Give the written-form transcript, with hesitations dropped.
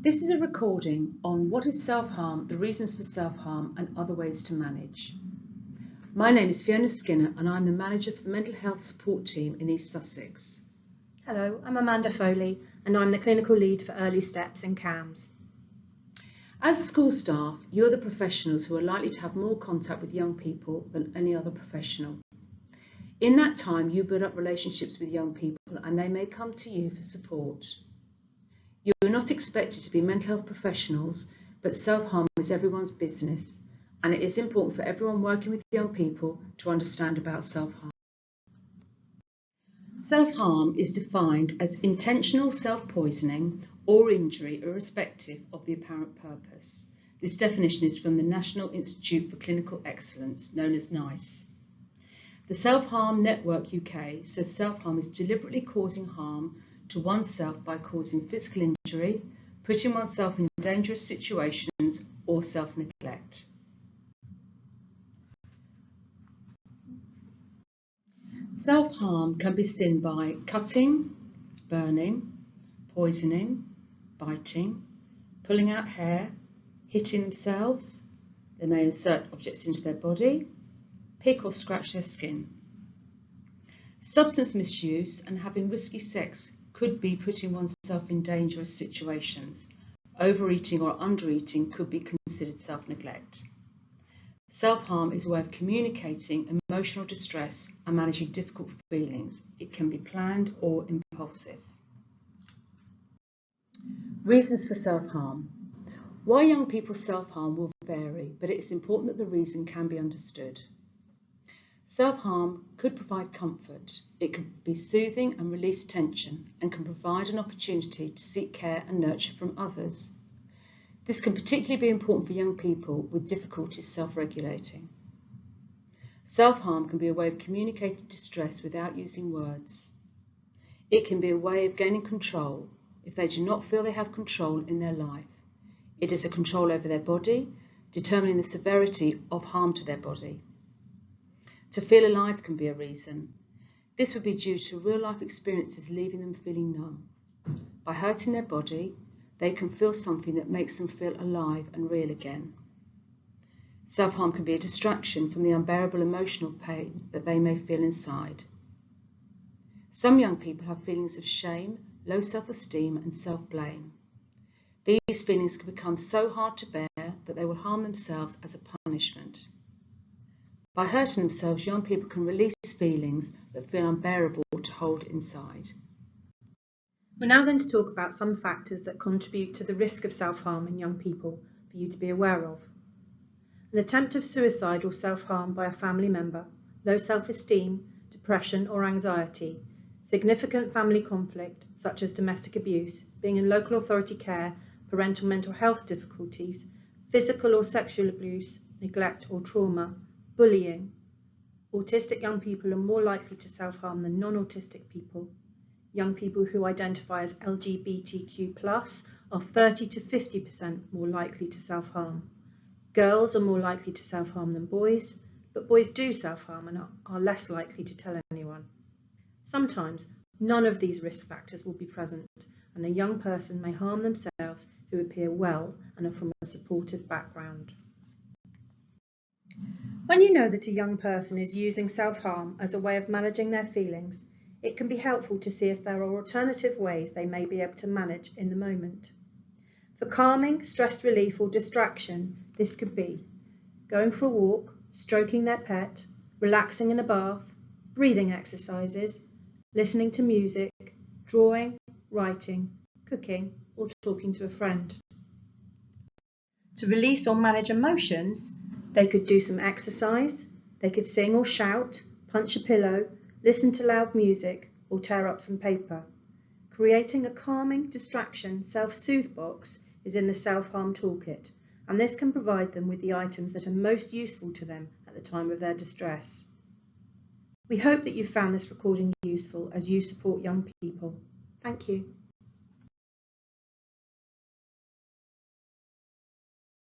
This is a recording on what is self-harm, the reasons for self-harm and other ways to manage. My name is Fiona Skinner and I'm the manager for the mental health support team in East Sussex. Hello, I'm Amanda Foley and I'm the clinical lead for Early Steps in CAMHS. As school staff, you're the professionals who are likely to have more contact with young people than any other professional. In that time, you build up relationships with young people and they may come to you for support. You are not expected to be mental health professionals, but self-harm is everyone's business, and it is important for everyone working with young people to understand about self-harm. Self-harm is defined as intentional self-poisoning or injury irrespective of the apparent purpose. This definition is from the National Institute for Clinical Excellence, known as NICE. The Self-Harm Network UK says self-harm is deliberately causing harm to oneself by causing physical injury, putting oneself in dangerous situations, or self-neglect. Self-harm can be seen by cutting, burning, poisoning, biting, pulling out hair, hitting themselves. They may insert objects into their body, pick or scratch their skin. Substance misuse and having risky sex could be putting oneself in dangerous situations. Overeating or undereating could be considered self-neglect. Self-harm is a way of communicating emotional distress and managing difficult feelings. It can be planned or impulsive. Reasons for self-harm. Why young people self-harm will vary, but it is important that the reason can be understood. Self-harm could provide comfort. It can be soothing and release tension and can provide an opportunity to seek care and nurture from others. This can particularly be important for young people with difficulties self-regulating. Self-harm can be a way of communicating distress without using words. It can be a way of gaining control if they do not feel they have control in their life. It is a control over their body, determining the severity of harm to their body. To feel alive can be a reason. This would be due to real-life experiences leaving them feeling numb. By hurting their body, they can feel something that makes them feel alive and real again. Self-harm can be a distraction from the unbearable emotional pain that they may feel inside. Some young people have feelings of shame, low self-esteem and self-blame. These feelings can become so hard to bear that they will harm themselves as a punishment. By hurting themselves, young people can release feelings that feel unbearable to hold inside. We're now going to talk about some factors that contribute to the risk of self-harm in young people for you to be aware of. An attempt of suicide or self-harm by a family member, low self-esteem, depression or anxiety, significant family conflict such as domestic abuse, being in local authority care, parental mental health difficulties, physical or sexual abuse, neglect or trauma, bullying. Autistic young people are more likely to self-harm than non-autistic people. Young people who identify as LGBTQ+ are 30 to 50% more likely to self-harm. Girls are more likely to self-harm than boys, but boys do self-harm and are less likely to tell anyone. Sometimes none of these risk factors will be present, and a young person may harm themselves who appear well and are from a supportive background. When you know that a young person is using self-harm as a way of managing their feelings, it can be helpful to see if there are alternative ways they may be able to manage in the moment. For calming, stress relief or distraction, this could be going for a walk, stroking their pet, relaxing in a bath, breathing exercises, listening to music, drawing, writing, cooking, or talking to a friend. To release or manage emotions, they could do some exercise, they could sing or shout, punch a pillow, listen to loud music, or tear up some paper. Creating a calming distraction self-soothe box is in the self-harm toolkit, and this can provide them with the items that are most useful to them at the time of their distress. We hope that you found this recording useful as you support young people. Thank you.